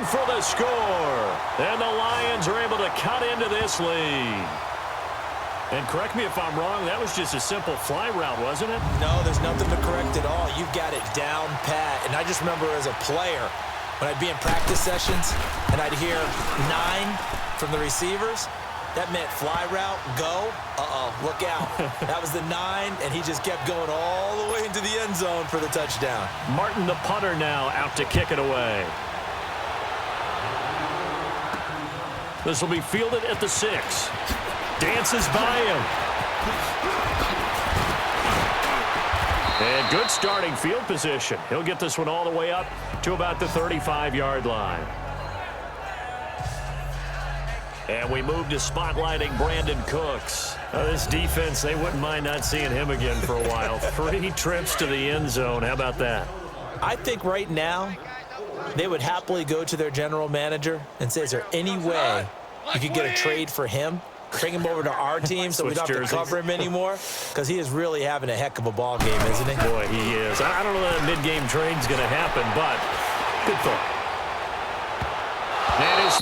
for the score. And the Lions are able to cut into this lead. And correct me if I'm wrong, that was just a simple fly route, wasn't it? No, there's nothing to correct at all. You've got it down pat. And I just remember as a player, when I'd be in practice sessions and I'd hear 9 from the receivers, that meant fly route, go, look out. That was the 9, and he just kept going all the way into the end zone for the touchdown. Martin, the punter, now out to kick it away. This will be fielded at the 6. Dances by him. And good starting field position. He'll get this one all the way up to about the 35-yard line. And we move to spotlighting Brandon Cooks. This defense, they wouldn't mind not seeing him again for a while. 3 trips to the end zone. How about that? I think right now they would happily go to their general manager and say, is there any way you could get a trade for him? Bring him over to our team so we don't have to cover him anymore, because he is really having a heck of a ball game, isn't he? Boy, he is. I don't know that mid-game trade's going to happen, but good thought. That is...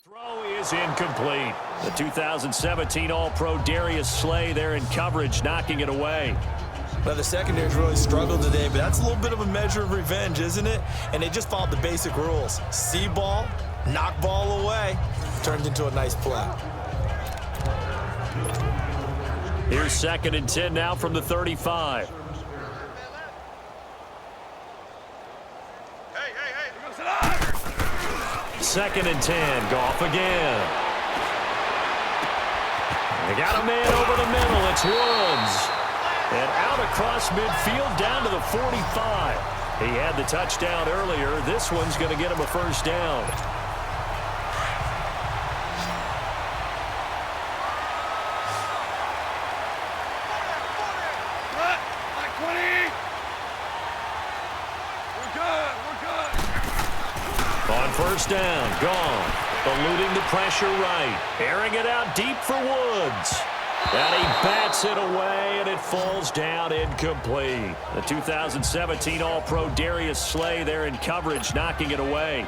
Throw is incomplete. The 2017 All-Pro Darius Slay there in coverage, knocking it away. Well, the secondary's really struggled today, but that's a little bit of a measure of revenge, isn't it? And they just followed the basic rules. See ball, knock ball away. Turned into a nice play. Here's 2nd and 10 now from the 35. Second and 10. Goff again. They got a man over the middle. It's Woods. And out across midfield down to the 45. He had the touchdown earlier. This one's going to get him a first down. On first down, gone. Eluding the pressure right. Airing it out deep for Woods. And he bats it away, and it falls down incomplete. The 2017 All-Pro Darius Slay there in coverage, knocking it away.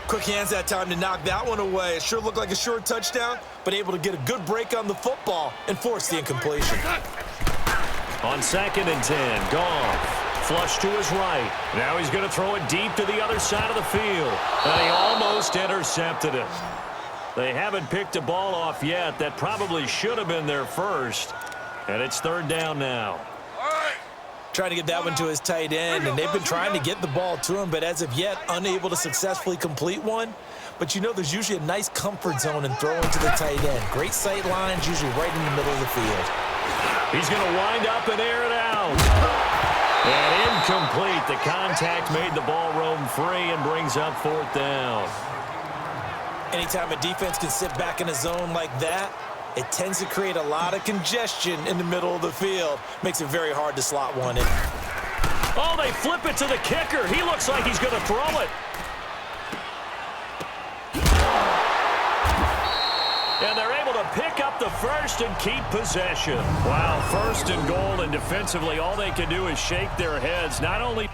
Quick hands that time to knock that one away. It sure looked like a short touchdown, but able to get a good break on the football and force the incompletion. On 2nd and 10, Goff. Flush to his right. Now he's going to throw it deep to the other side of the field. And he almost intercepted it. They haven't picked a ball off yet. That probably should have been their first. And it's 3rd down now. Trying to get that one to his tight end, and they've been trying to get the ball to him, but as of yet, unable to successfully complete one. But you know there's usually a nice comfort zone in throwing to the tight end. Great sight lines, usually right in the middle of the field. He's going to wind up and air it out. And incomplete. The contact made the ball roam free and brings up 4th down. Anytime a defense can sit back in a zone like that, it tends to create a lot of congestion in the middle of the field. Makes it very hard to slot one in. Oh, they flip it to the kicker. He looks like he's going to throw it. And they're able to pick up up the first and keep possession. Wow, first and goal, and defensively, all they can do is shake their heads. Not only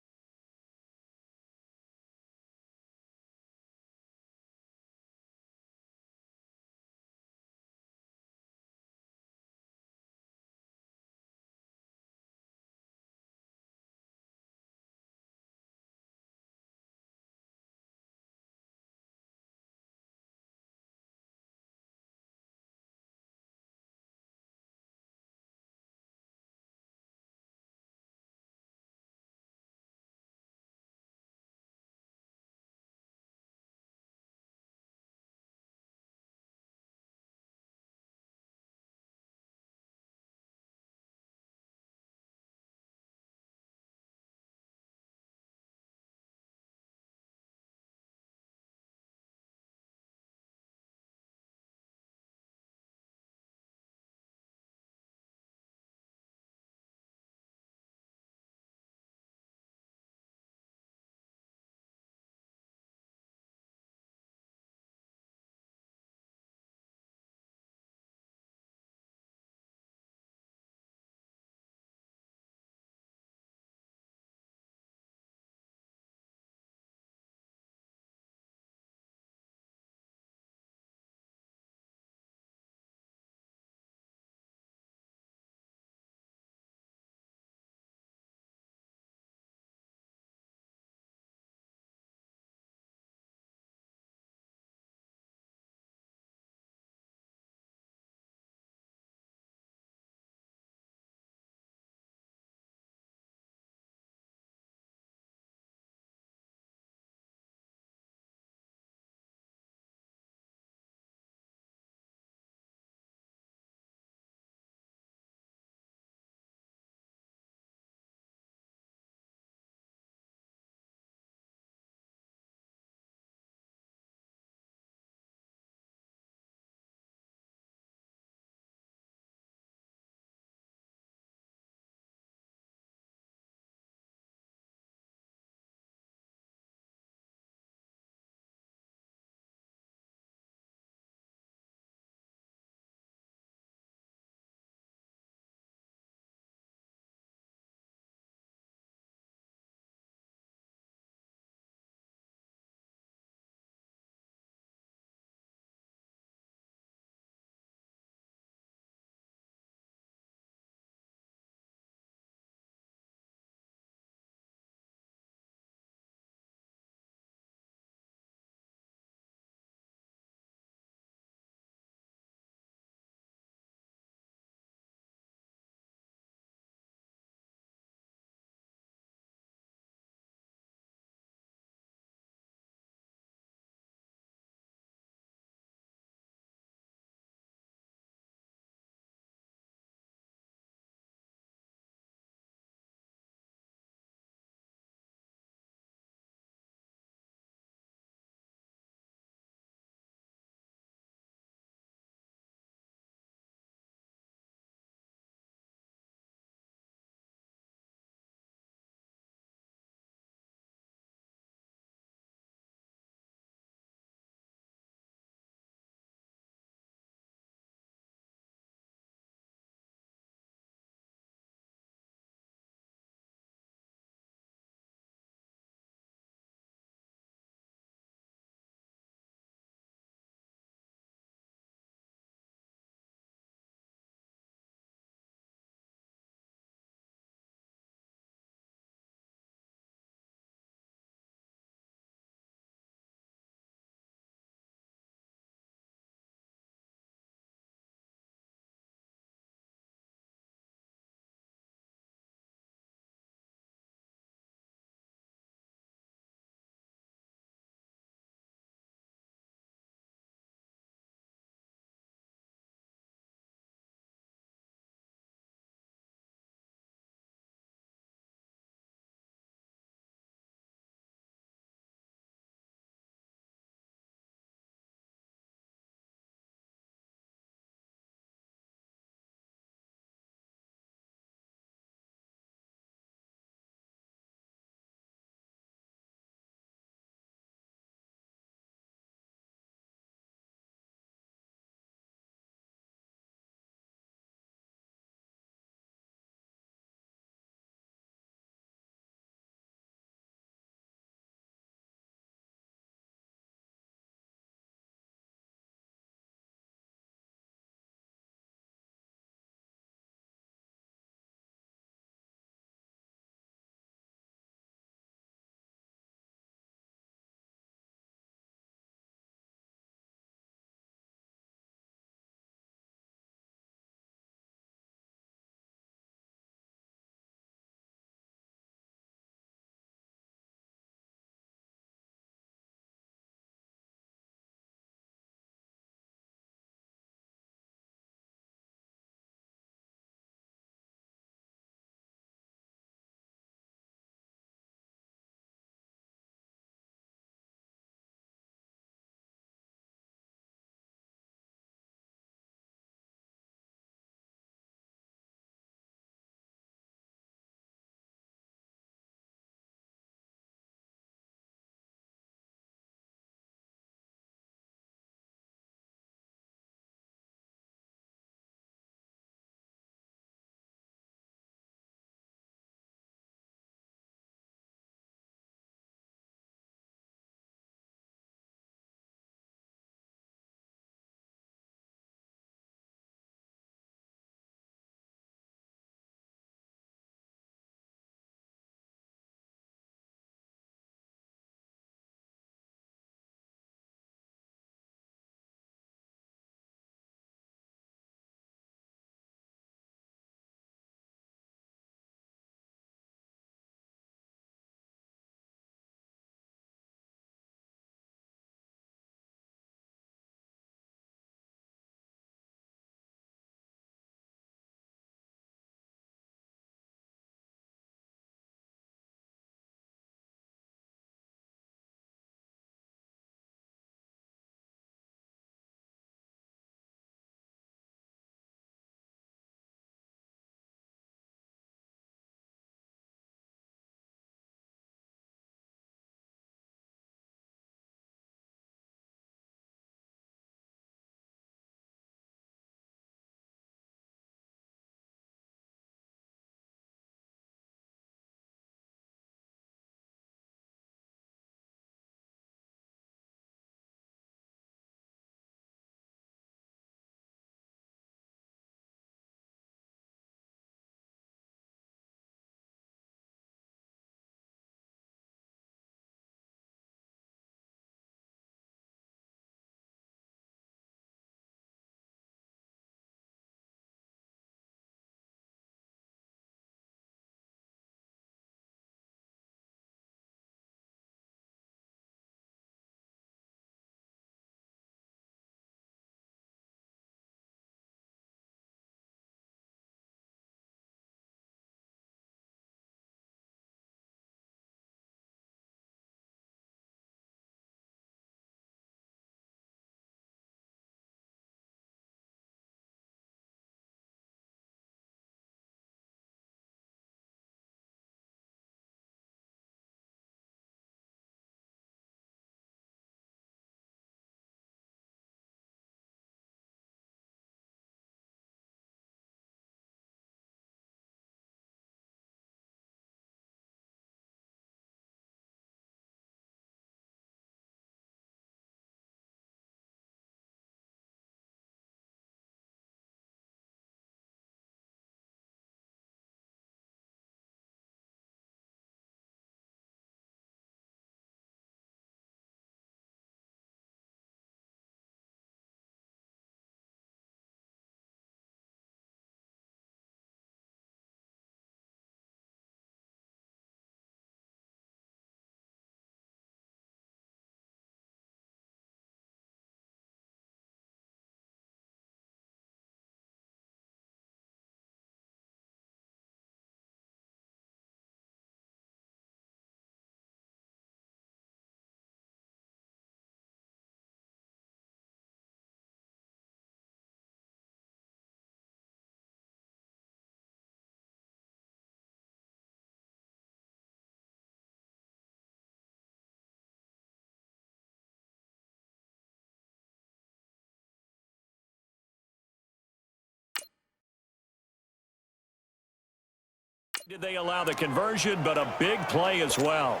Did they allow the conversion, but a big play as well.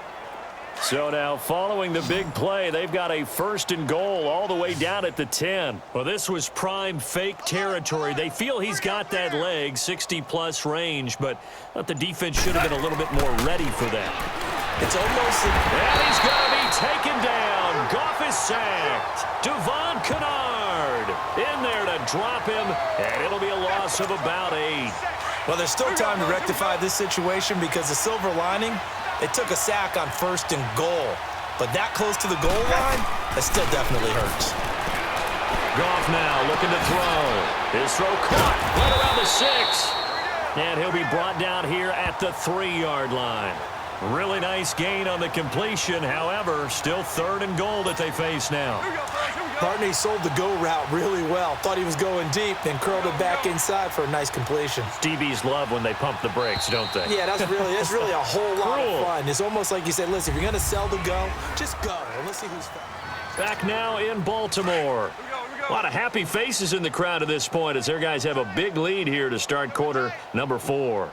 So now following the big play, they've got a 1st and goal all the way down at the 10. Well, this was prime fake territory. They feel he's got that leg, 60-plus range, but the defense should have been a little bit more ready for that. It's almost... And he's going to be taken down. Goff is sacked. Devon Kennard in there to drop him, and it'll be a loss of about 8. Well, there's still time to rectify this situation because the silver lining, they took a sack on 1st and goal. But that close to the goal line, that still definitely hurts. Goff now looking to throw. His throw caught right around the 6. And he'll be brought down here at the 3-yard line. Really nice gain on the completion. However, still 3rd and goal that they face now. Partney sold the go route really well. Thought he was going deep, then curled it back inside for a nice completion. DBs love when they pump the brakes, don't they? Yeah, that's really a whole lot of fun. It's almost like you said, listen, if you're going to sell the go, just go. And let's see who's fast. Back now in Baltimore. A lot of happy faces in the crowd at this point as their guys have a big lead here to start quarter number 4.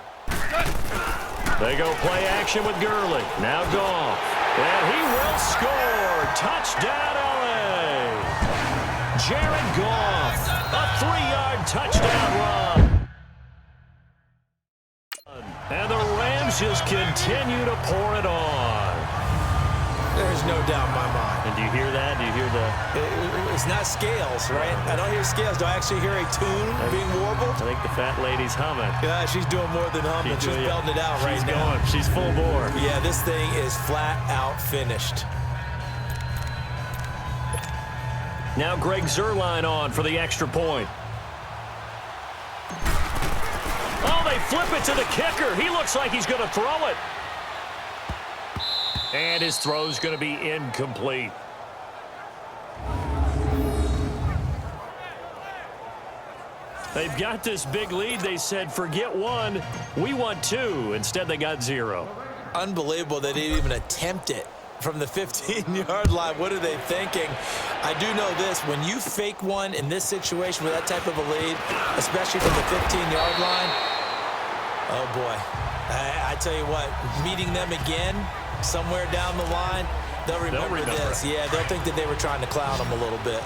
They go play action with Gurley. Now Goff. And he will score. Touchdown, L.A. Jared Goff. A 3-yard touchdown run. And the Rams just continue to pour it on. There's no doubt in my mind. And do you hear that? Do you hear the... It's not scales, right? I don't hear scales. Do I actually hear a tune being warbled? I think the fat lady's humming. Yeah, she's doing more than humming. She's belting it out right now. She's full bore. Yeah, this thing is flat out finished. Now Greg Zuerlein on for the extra point. Oh, they flip it to the kicker. He looks like he's going to throw it. And his throw's going to be incomplete. They've got this big lead. They said, forget 1, we want 2. Instead, they got 0. Unbelievable they didn't even attempt it from the 15-yard line. What are they thinking? I do know this. When you fake one in this situation with that type of a lead, especially from the 15-yard line, oh, boy. I tell you what, meeting them again somewhere down the line, they'll remember this. Yeah, they'll think that they were trying to clown them a little bit.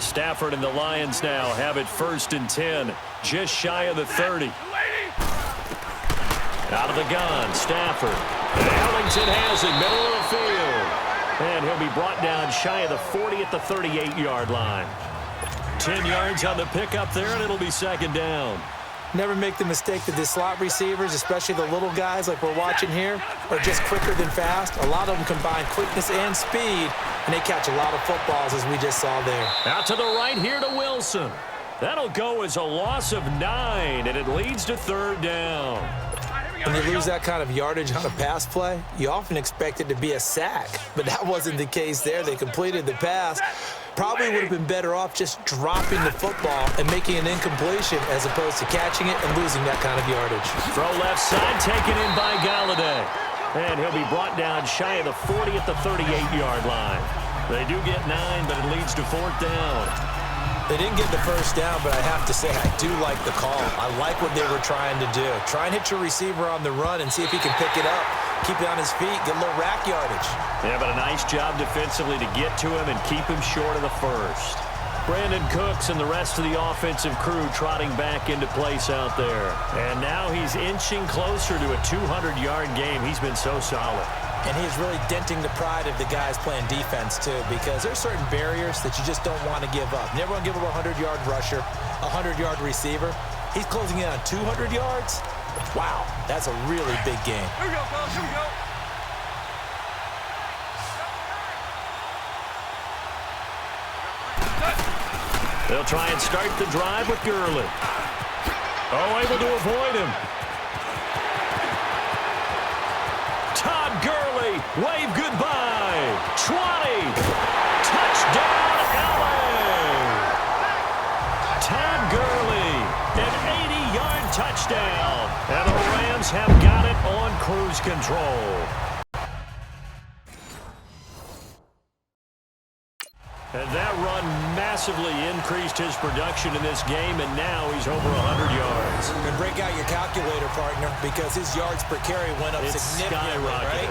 Stafford and the Lions now have it 1st and 10, just shy of the 30. Out of the gun, Stafford. And Ellington has it, middle of the field. And he'll be brought down shy of the 40 at the 38-yard line. 10 yards on the pickup there, and it'll be 2nd down. Never make the mistake that the slot receivers, especially the little guys like we're watching here, are just quicker than fast. A lot of them combine quickness and speed, and they catch a lot of footballs, as we just saw there. Out to the right here to Wilson. That'll go as a loss of 9, and it leads to 3rd down. When you lose that kind of yardage on a pass play, you often expect it to be a sack, but that wasn't the case there. They completed the pass. Probably would have been better off just dropping the football and making an incompletion as opposed to catching it and losing that kind of yardage. Throw left side, taken in by Galladay. And he'll be brought down shy of the 40 at the 38-yard line. They do get 9, but it leads to 4th down. They didn't get the 1st down, but I have to say I do like the call. I like what they were trying to do. Try and hit your receiver on the run and see if he can pick it up. Keep it on his feet, get a little rack yardage. Yeah, but a nice job defensively to get to him and keep him short of the 1st. Brandon Cooks and the rest of the offensive crew trotting back into place out there. And now he's inching closer to a 200-yard game. He's been so solid. And he's really denting the pride of the guys playing defense, too, because there's certain barriers that you just don't want to give up. You never want to give up a 100-yard rusher, a 100-yard receiver. He's closing in on 200 yards. Wow, that's a really big game. Here we go, fellas, here we go. They'll try and start the drive with Gurley. Oh, able to avoid him. Todd Gurley, wave goodbye. 20. Touchdown, L.A. Todd Gurley, an 80-yard touchdown. And the Rams have got it on cruise control. And that run massively increased his production in this game, and now he's over 100 yards. And break out your calculator, partner, because his yards per carry went up significantly, right?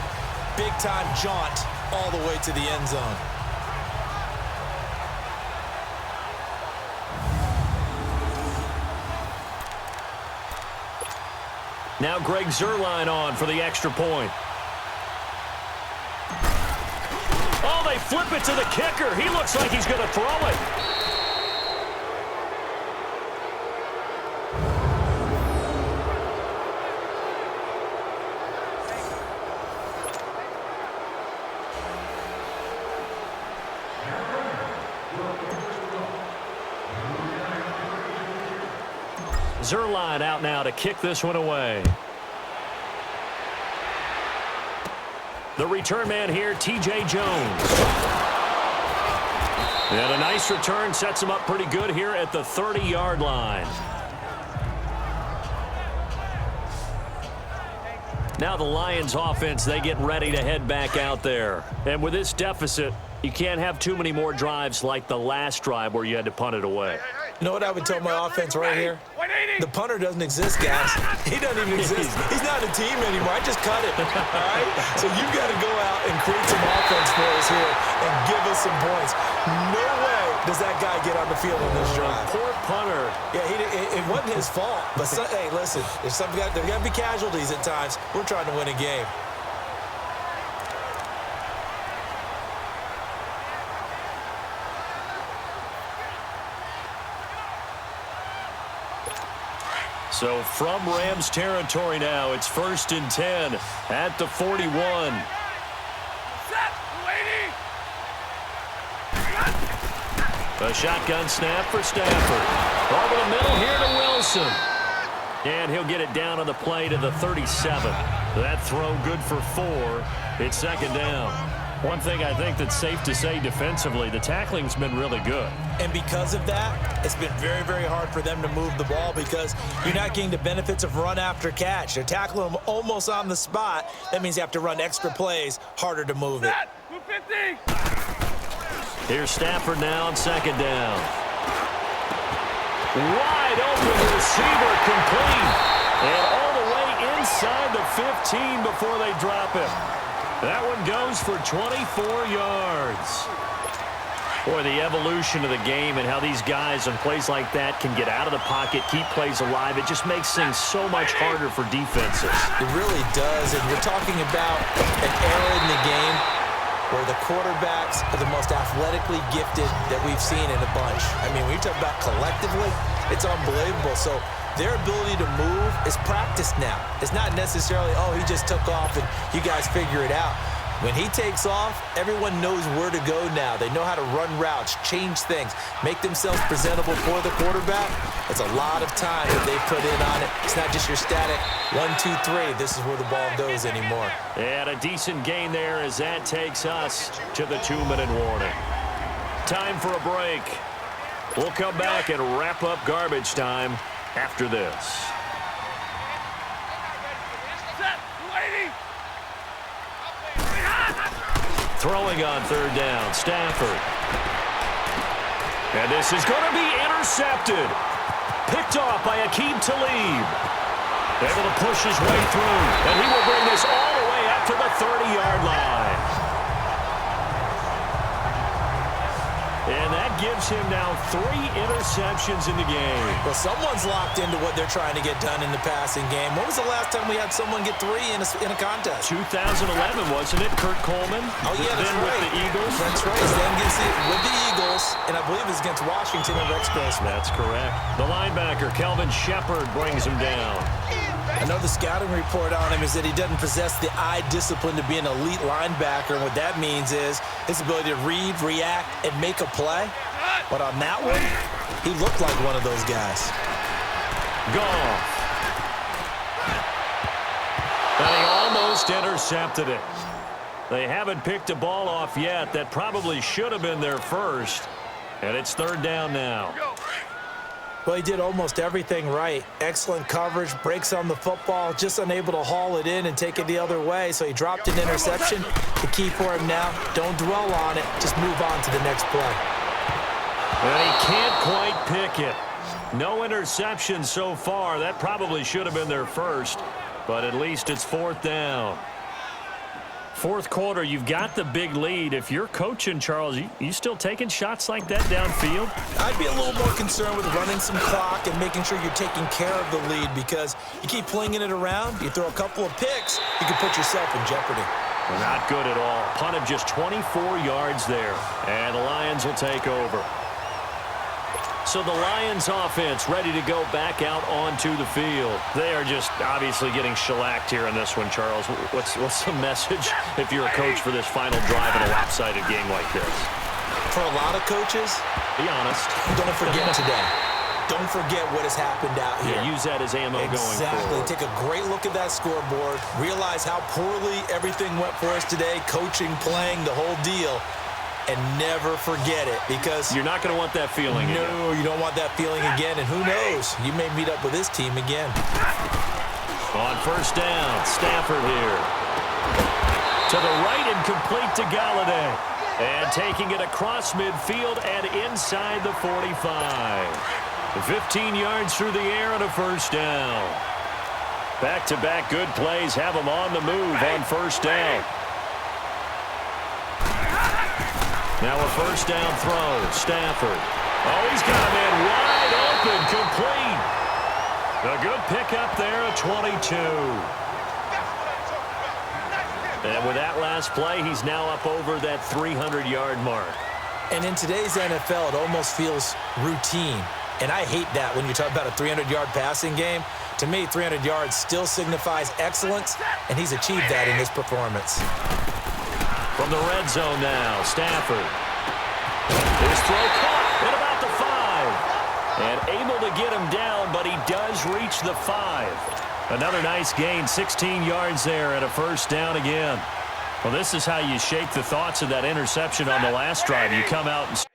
Big-time jaunt all the way to the end zone. Now Greg Zuerlein on for the extra point. Oh, they flip it to the kicker. He looks like he's going to throw it. Zuerlein out now to kick this one away. The return man here, T.J. Jones. And a nice return sets him up pretty good here at the 30-yard line. Now the Lions offense, they get ready to head back out there. And with this deficit, you can't have too many more drives like the last drive where you had to punt it away. You know what I would tell my offense right here? The punter doesn't exist, guys. He doesn't even exist. He's not a team anymore. I just cut it, all right? So you've got to go out and create some offense for us here and give us some points. No way does that guy get on the field on this drive. Poor punter. Yeah, it wasn't his fault. But, hey, listen, there's got to be casualties at times. We're trying to win a game. So from Rams territory now, it's 1st and 10 at the 41. A shotgun snap for Stafford. Over the middle here to Wilson. And he'll get it down on the play to the 37. That throw good for 4. It's 2nd down. One thing I think that's safe to say defensively, the tackling's been really good. And because of that, it's been very, very hard for them to move the ball because you're not getting the benefits of run after catch. They're tackling them almost on the spot. That means you have to run extra plays, harder to move it. Here's Stafford now on 2nd down. Wide open receiver complete. And all the way inside the 15 before they drop him. That one goes for 24 yards. Boy, the evolution of the game and how these guys on plays like that can get out of the pocket, keep plays alive, it just makes things so much harder for defenses. It really does, and you're talking about an era in the game where the quarterbacks are the most athletically gifted that we've seen in a bunch. I mean, when you talk about collectively, it's unbelievable. So their ability to move is practiced now. It's not necessarily, oh, he just took off and you guys figure it out. When he takes off, everyone knows where to go now. They know how to run routes, change things, make themselves presentable for the quarterback. It's a lot of time that they put in on it. It's not just your static 1, 2, 3. This is where the ball goes anymore. And a decent gain there as that takes us to the 2-minute warning. Time for a break. We'll come back and wrap up garbage time after this. Throwing on 3rd down, Stafford. And this is going to be intercepted. Picked off by Aqib Talib. Able to push his way through. And he will bring this all the way up to the 30-yard line. And that gives him now 3 interceptions in the game. Well, someone's locked into what they're trying to get done in the passing game. When was the last time we had someone get 3 in a contest? 2011, wasn't it? Kurt Coleman. Oh, yeah, that's then right. with the Eagles. That's right. Then gets it with the Eagles, and I believe it's against Washington and Rex Grossman. That's correct. The linebacker, Kelvin Shepard, brings him down. I know the scouting report on him is that he doesn't possess the eye discipline to be an elite linebacker. And what that means is his ability to read, react, and make a play. But on that one, he looked like one of those guys. Goff. And he almost intercepted it. They haven't picked a ball off yet. That probably should have been their first. And it's 3rd down now. Well, he did almost everything right. Excellent coverage, breaks on the football, just unable to haul it in and take it the other way. So he dropped an interception. The key for him now, don't dwell on it. Just move on to the next play. And he can't quite pick it. No interception so far. That probably should have been their first, but at least it's fourth down. Fourth quarter, you've got the big lead. If you're coaching, Charles, you still taking shots like that downfield? I'd be a little more concerned with running some clock and making sure you're taking care of the lead, because you keep flinging it around, you throw a couple of picks, you can put yourself in jeopardy. Not good at all. Punt of just 24 yards there, and the Lions will take over. So the Lions offense ready to go back out onto the field. They are just obviously getting shellacked here in this one, Charles. What's the message if you're a coach for this final drive in a lopsided game like this? For a lot of coaches, be honest, don't forget today. Don't forget what has happened out here. Yeah, use that as ammo going forward. Exactly. Take a great look at that scoreboard. Realize how poorly everything went for us today. Coaching, playing, the whole deal. And never forget it, because you're not going to want that feeling again. No, you don't want that feeling again. And who knows? You may meet up with this team again. On first down, Stafford here. To the right and complete to Galladay. And taking it across midfield and inside the 45. 15 yards through the air and a first down. Back-to-back good plays have them on the move on first down. Now a first down throw. Stafford. Oh, he's got a man wide open, complete. A good pickup there at 22. And with that last play, he's now up over that 300-yard mark. And in today's NFL, it almost feels routine. And I hate that when you talk about a 300-yard passing game. To me, 300 yards still signifies excellence, and he's achieved that in this performance. From the red zone now, Stafford. His throw caught at about the 5. And able to get him down, but he does reach the 5. Another nice gain, 16 yards there and a first down again. Well, this is how you shake the thoughts of that interception on the last drive. You come out and start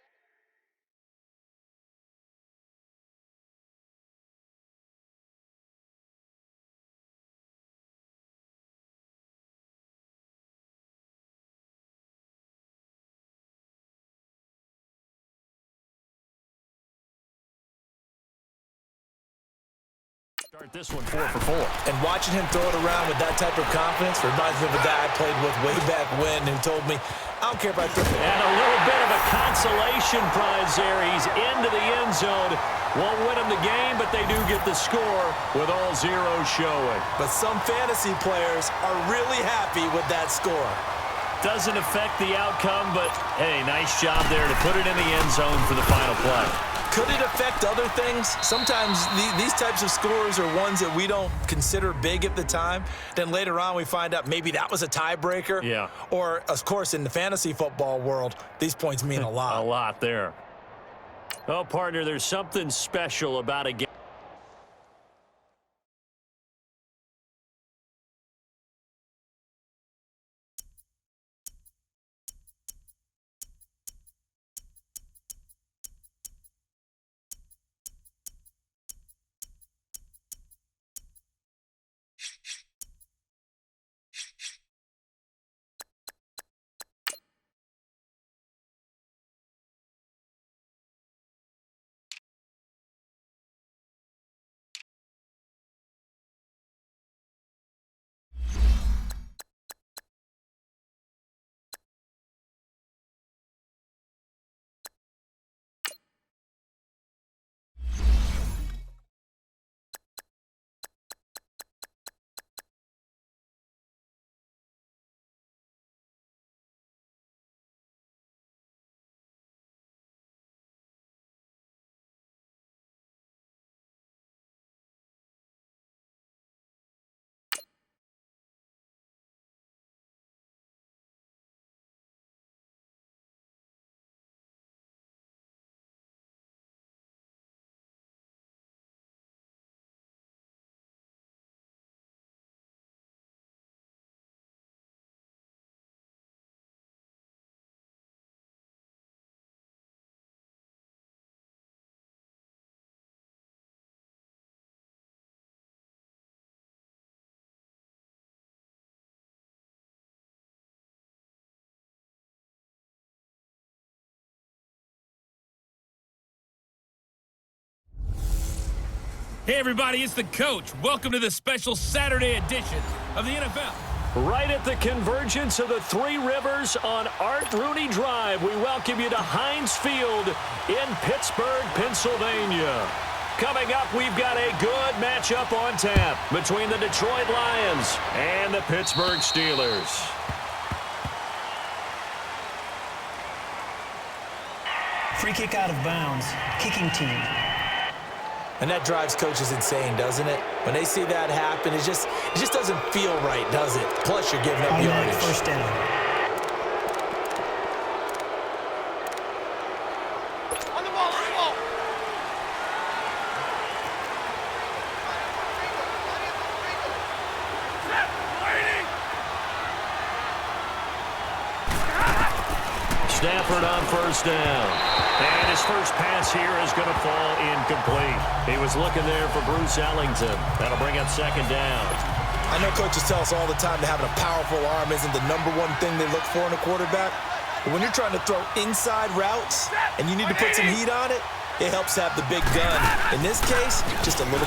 this one 4 for 4. And watching him throw it around with that type of confidence reminds me of a guy I played with way back when who told me, I don't care if I throw it. And a little bit of a consolation prize there. He's into the end zone. Won't win him the game, but they do get the score with all zeros showing. But some fantasy players are really happy with that score. Doesn't affect the outcome, but, hey, nice job there to put it in the end zone for the final play. Could it affect other things? Sometimes these types of scores are ones that we don't consider big at the time. Then later on we find out maybe that was a tiebreaker. Yeah. Or, of course, in the fantasy football world, these points mean a lot. A lot there. Well, partner, there's something special about a game. Hey, everybody, it's the coach. Welcome to the special Saturday edition of the NFL. Right at the convergence of the Three Rivers on Art Rooney Drive, we welcome you to Heinz Field in Pittsburgh, Pennsylvania. Coming up, we've got a good matchup on tap between the Detroit Lions and the Pittsburgh Steelers. Free kick out of bounds. Kicking team. And that drives coaches insane, doesn't it? When they see that happen, it just doesn't feel right, does it? Plus, you're giving up yardage. First down. On the ball, on the ball. Stafford on first down. And his first pass here is going to fall incomplete. He was looking there for Bruce Ellington. That'll bring up second down. I know coaches tell us all the time that having a powerful arm isn't the number one thing they look for in a quarterback. But when you're trying to throw inside routes and you need to put some heat on it, it helps have the big gun. In this case, just a little.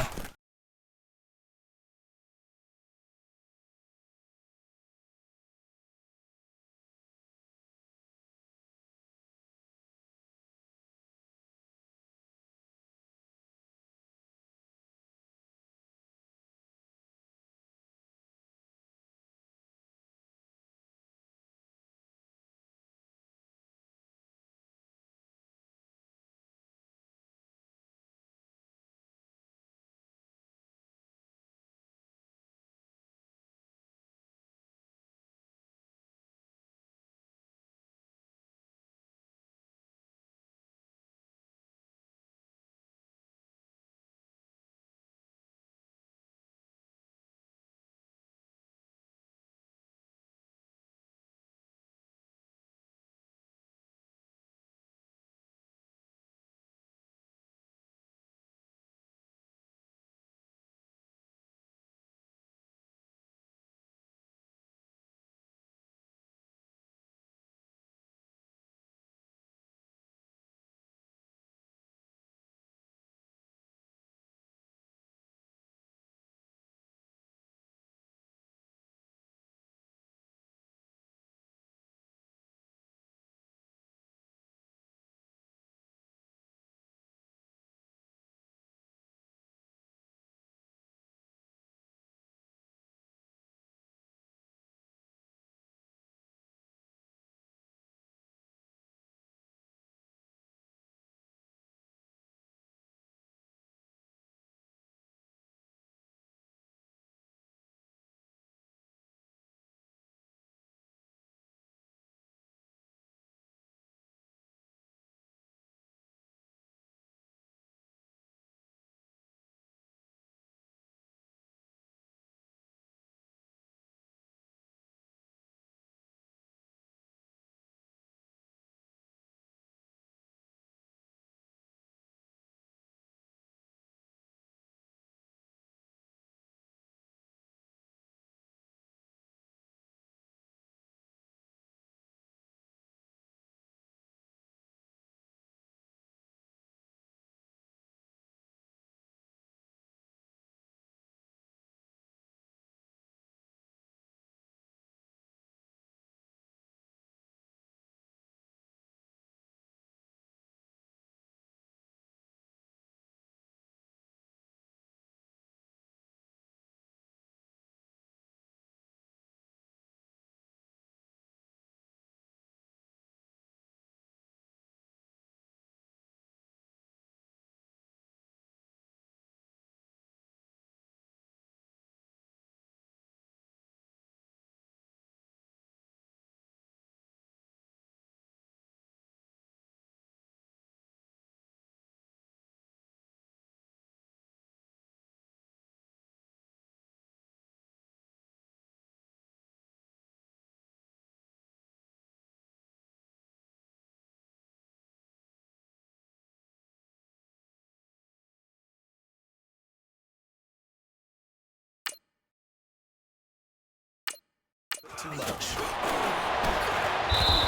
Too much.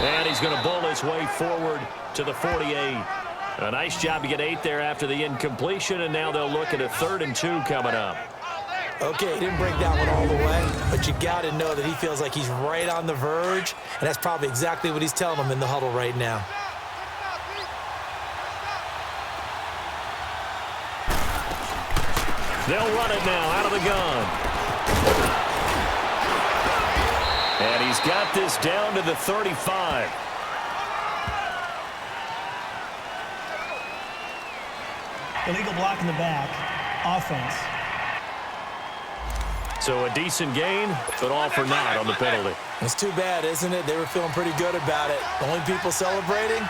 And he's going to bull his way forward to the 48. A nice job to get 8 there after the incompletion, and now they'll look at a 3rd and 2 coming up. Okay, he didn't break that one all the way, but you got to know that he feels like he's right on the verge, and that's probably exactly what he's telling them in the huddle right now. They'll run it now out of the gun. And he's got this down to the 35. Illegal block in the back. Offense. So a decent gain, but all for naught on the penalty. It's too bad, isn't it? They were feeling pretty good about it. The only people celebrating,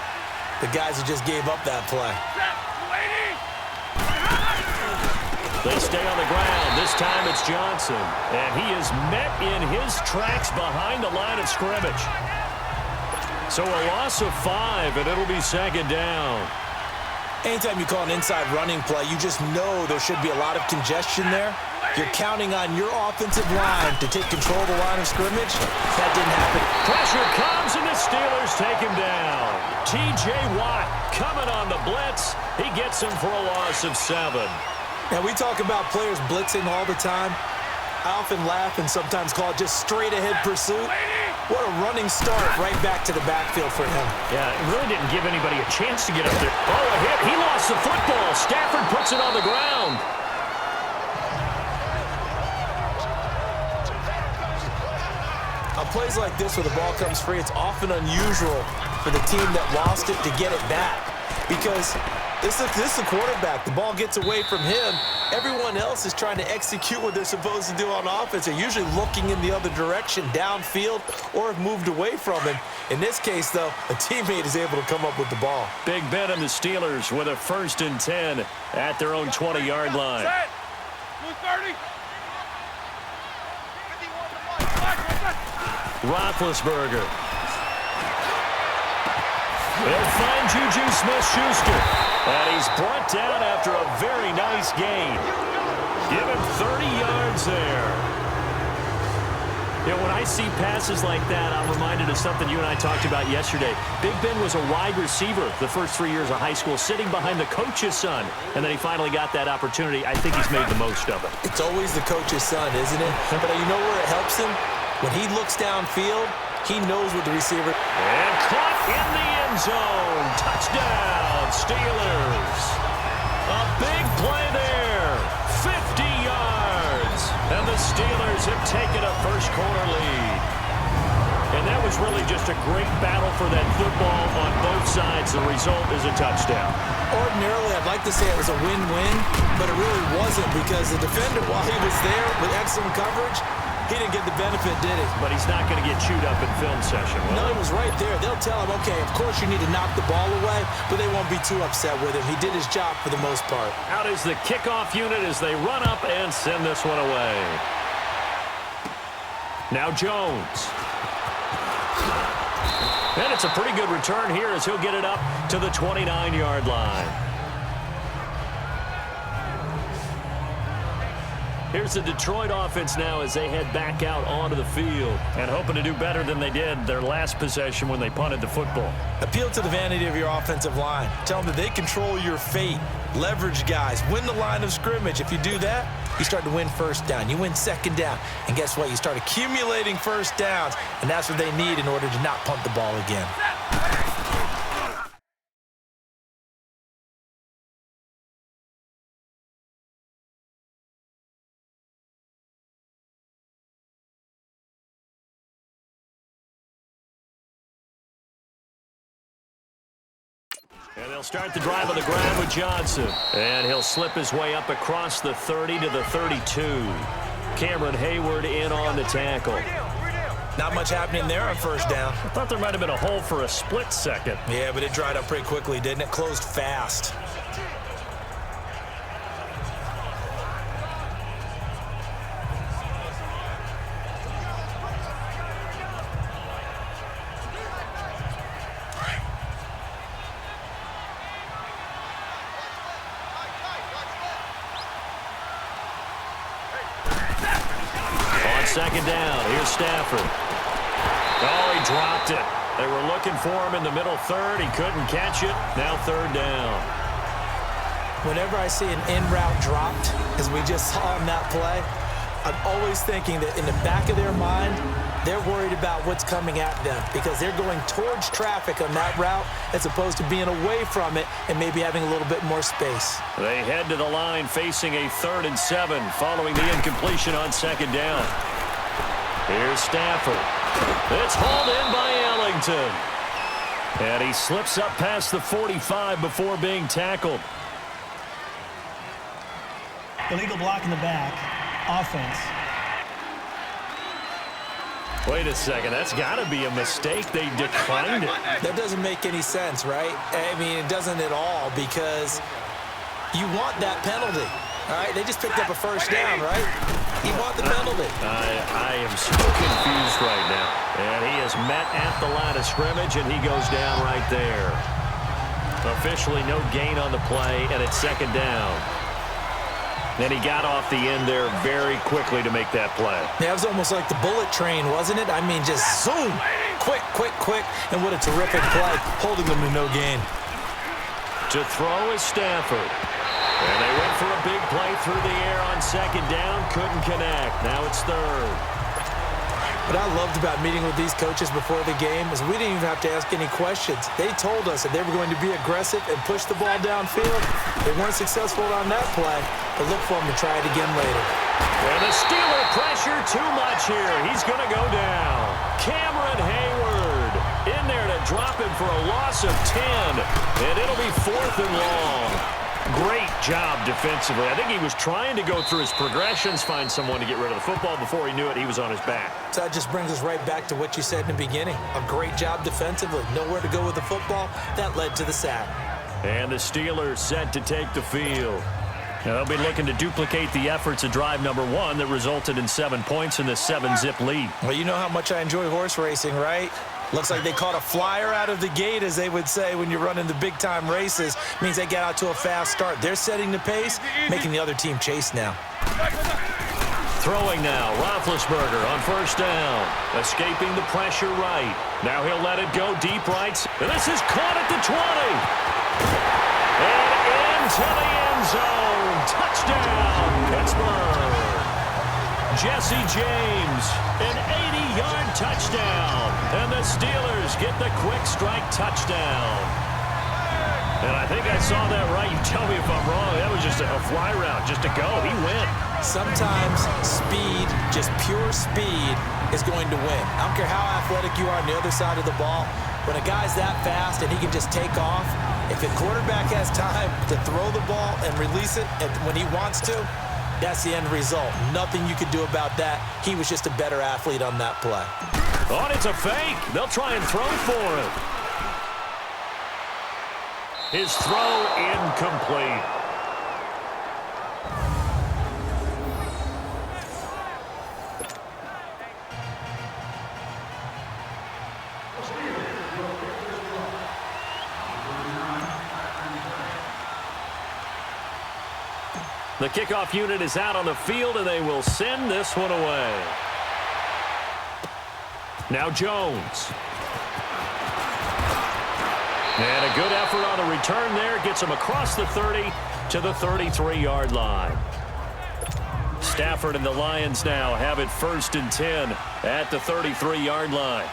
the guys who just gave up that play. They stay on the ground. This time it's Johnson. And he is met in his tracks behind the line of scrimmage. So a loss of 5, and it'll be 2nd down. Anytime you call an inside running play, you just know there should be a lot of congestion there. You're counting on your offensive line to take control of the line of scrimmage. That didn't happen. Pressure comes, and the Steelers take him down. T.J. Watt coming on the blitz. He gets him for a loss of 7. Now, we talk about players blitzing all the time. I often laugh and sometimes call it just straight-ahead pursuit. What a running start right back to the backfield for him. Yeah, it really didn't give anybody a chance to get up there. Oh, a hit. He lost the football. Stafford puts it on the ground. On plays like this where the ball comes free, it's often unusual for the team that lost it to get it back. Because this is the quarterback. The ball gets away from him. Everyone else is trying to execute what they're supposed to do on offense. They're usually looking in the other direction, downfield, or have moved away from him. In this case, though, a teammate is able to come up with the ball. Big Ben and the Steelers with a 1st and 10 at their own 20-yard line. Set. 230. Roethlisberger. They'll find Juju Smith-Schuster. And he's brought down after a very nice gain. Give him 30 yards there. You know, when I see passes like that, I'm reminded of something you and I talked about yesterday. Big Ben was a wide receiver the first 3 years of high school, sitting behind the coach's son. And then he finally got that opportunity. I think he's made the most of it. It's always the coach's son, isn't it? But you know where it helps him? When he looks downfield, he knows what the receiver... And caught in the end zone. Touchdown, Steelers. A big play there. 50 yards. And the Steelers have taken a first-quarter lead. And that was really just a great battle for that football on both sides. The result is a touchdown. Ordinarily, I'd like to say it was a win-win, but it really wasn't because the defender, while he was there with excellent coverage, he didn't get the benefit, did he? But he's not going to get chewed up in film session, will No, he? he was right there. They'll tell him, okay, of course you need to knock the ball away, but they won't be too upset with him. He did his job for the most part. Out is the kickoff unit as they run up and send this one away. Now Jones. And it's a pretty good return here as he'll get it up to the 29-yard line. Here's the Detroit offense now as they head back out onto the field and hoping to do better than they did their last possession when they punted the football. Appeal to the vanity of your offensive line. Tell them that they control your fate. Leverage guys. Win the line of scrimmage. If you do that, you start to win first down. You win second down. And guess what? You start accumulating first downs. And that's what they need in order to not punt the ball again. And they'll start the drive on the ground with Johnson. And he'll slip his way up across the 30 to the 32. Cameron Hayward in on the tackle. Not much happening there on first down. I thought there might have been a hole for a split second. Yeah, but it dried up pretty quickly, didn't it? Closed fast. On second down, here's Stafford. Oh, he dropped it. They were looking for him in the middle third. He couldn't catch it. Now third down. Whenever I see an in-route dropped, as we just saw on that play, I'm always thinking that in the back of their mind, they're worried about what's coming at them because they're going towards traffic on that route as opposed to being away from it and maybe having a little bit more space. They head to the line facing a 3rd and 7 following the incompletion on 2nd down. Here's Stafford. It's hauled in by Ellington. And he slips up past the 45 before being tackled. Illegal block in the back. Offense. Wait a second. That's got to be a mistake. They declined it. That doesn't make any sense, right? I mean, it doesn't at all because you want that penalty. All right, they just picked up a 1st down, right? You want the penalty. I am so confused right now. And he is met at the line of scrimmage, and he goes down right there. Officially no gain on the play, and it's 2nd down. Then he got off the end there very quickly to make that play. Yeah, it was almost like the bullet train, wasn't it? I mean, just zoom. Quick, quick, quick. And what a terrific play, holding them to no gain. To throw is Stafford. And they went for a big play through the air on 2nd down. Couldn't connect. Now it's 3rd. What I loved about meeting with these coaches before the game is we didn't even have to ask any questions. They told us that they were going to be aggressive and push the ball downfield. They weren't successful on that play, but look for them to try it again later. And the Steeler pressure too much here. He's going to go down. Cameron Hayward in there to drop him for a loss of 10. And it'll be 4th and long. Great job defensively. I think he was trying to go through his progressions, find someone to get rid of the football. Before he knew it, he was on his back. So that just brings us right back to what you said in the beginning. A great job defensively. Nowhere to go with the football. That led to the sack. And the Steelers set to take the field. Now they'll be looking to duplicate the efforts of drive number 1 that resulted in 7 points in this 7-zip lead. Well, you know how much I enjoy horse racing, right? Looks like they caught a flyer out of the gate, as they would say when you're running the big-time races. Means they get out to a fast start. They're setting the pace, making the other team chase now. Throwing now, Roethlisberger on 1st down. Escaping the pressure right. Now he'll let it go deep right. And this is caught at the 20. And into the end zone. Touchdown, Pittsburgh. Jesse James, an 80-yard touchdown. And the Steelers get the quick strike touchdown. And I think I saw that right. You tell me if I'm wrong. That was just a fly route, just to go. He went. Sometimes speed, just pure speed, is going to win. I don't care how athletic you are on the other side of the ball. When a guy's that fast and he can just take off, if a quarterback has time to throw the ball and release it when he wants to, that's the end result. Nothing you can do about that. He was just a better athlete on that play. Oh, and it's a fake. They'll try and throw for him. His throw incomplete. The kickoff unit is out on the field, and they will send this one away. Now Jones. And a good effort on the return there. Gets him across the 30 to the 33-yard line. Stafford and the Lions now have it 1st and 10 at the 33-yard line.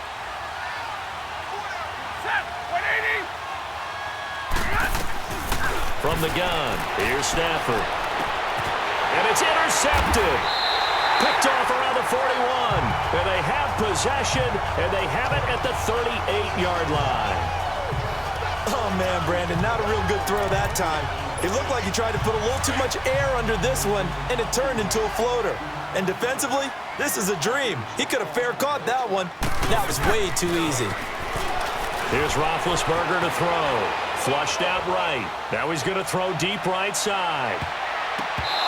From the gun, here's Stafford. And it's intercepted. Picked off around the 41. And they have possession, and they have it at the 38-yard line. Oh, man, Brandon, not a real good throw that time. It looked like he tried to put a little too much air under this one, and it turned into a floater. And defensively, this is a dream. He could have fair caught that one. That was way too easy. Here's Roethlisberger to throw. Flushed out right. Now he's going to throw deep right side.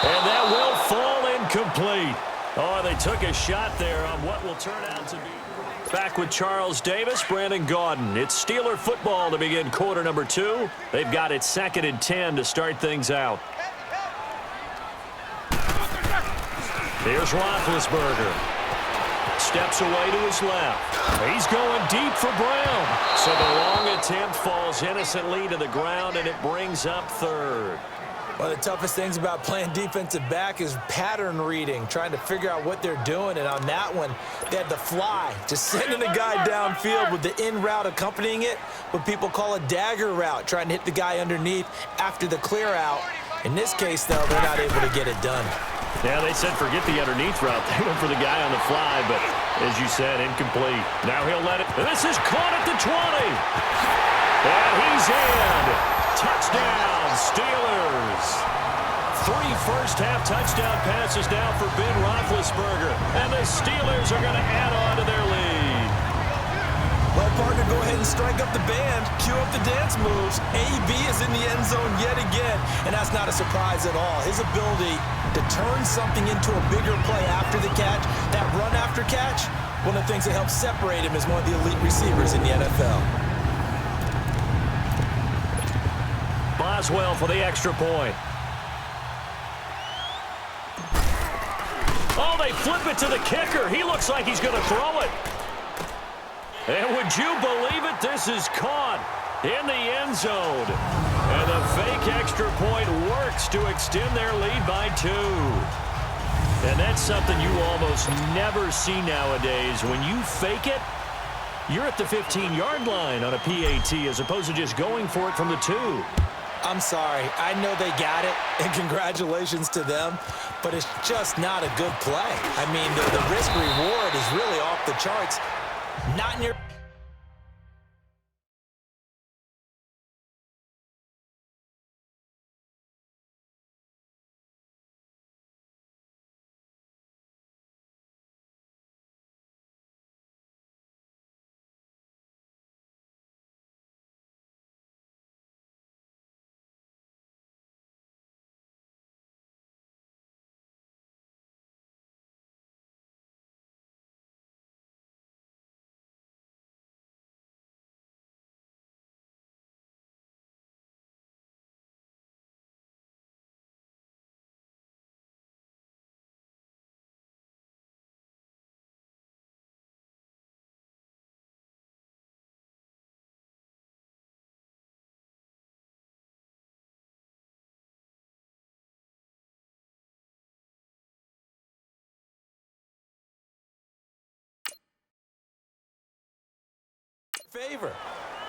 And that will fall incomplete. Oh, they took a shot there on what will turn out to be. Back with Charles Davis, Brandon Gaudin. It's Steeler football to begin quarter number 2. They've got it 2nd and 10 to start things out. Here's Roethlisberger. steps away to his left. He's going deep for Brown. So the long attempt falls innocently to the ground, and it brings up third. One of the toughest things about playing defensive back is pattern reading, trying to figure out what they're doing. And on that one, they had the fly, just sending a guy downfield with the in route accompanying it, what people call a dagger route, trying to hit the guy underneath after the clear out. In this case, though, they're not able to get it done. Yeah, they said forget the underneath route. They went for the guy on the fly, but as you said, incomplete. Now he'll let it. This is caught at the 20. And he's in. Touchdown, Steelers. 3 first-half touchdown passes now for Ben Roethlisberger. And the Steelers are going to add on to their lead. Well, partner, go ahead and strike up the band. Cue up the dance moves. AB is in the end zone yet again. And that's not a surprise at all. His ability to turn something into a bigger play after the catch, that run after catch, one of the things that helps separate him as one of the elite receivers in the NFL. Boswell for the extra point. Oh, they flip it to the kicker. He looks like he's going to throw it. And would you believe it? This is caught in the end zone. And the fake extra point works to extend their lead by 2. And that's something you almost never see nowadays. When you fake it, you're at the 15-yard line on a PAT as opposed to just going for it from the 2. I'm sorry. I know they got it, and congratulations to them, but it's just not a good play. I mean, the risk-reward is really off the charts. Not in your... favor.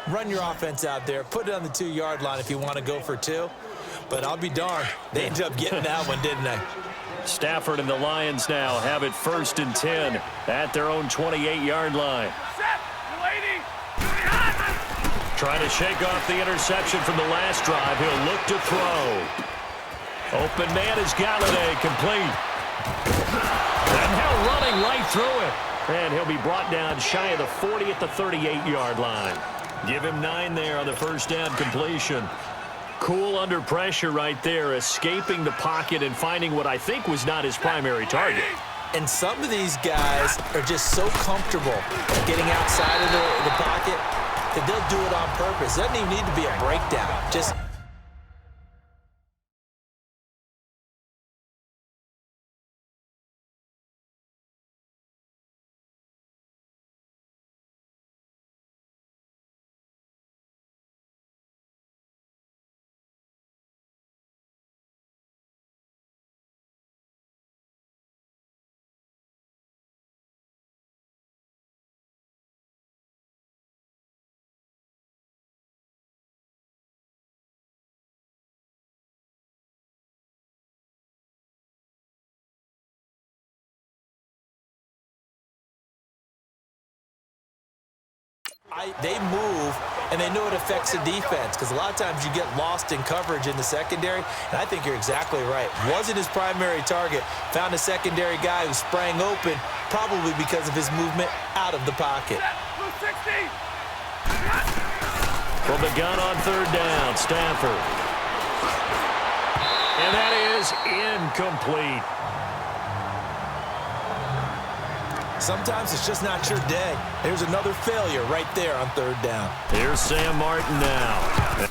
Run your offense out there. Put it on the 2-yard line if you want to go for 2. But I'll be darned. They ended up getting that one, didn't they? Stafford and the Lions now have it 1st and 10 at their own 28-yard line. Trying to shake off the interception from the last drive. He'll look to throw. Open man is Galladay, complete. And now running right through it. And he'll be brought down shy of the 40 at the 38-yard line. Give him 9 there on the first down completion. Cool under pressure right there, escaping the pocket and finding what I think was not his primary target. And some of these guys are just so comfortable getting outside of the pocket that they'll do it on purpose. It doesn't even need to be a breakdown. Just... They move, and they know it affects the defense because a lot of times you get lost in coverage in the secondary, and I think you're exactly right. Wasn't his primary target. Found a secondary guy who sprang open, probably because of his movement out of the pocket. From the gun on 3rd down, Stafford. And that is incomplete. Sometimes it's just not your day. There's another failure right there on 3rd down. Here's Sam Martin now.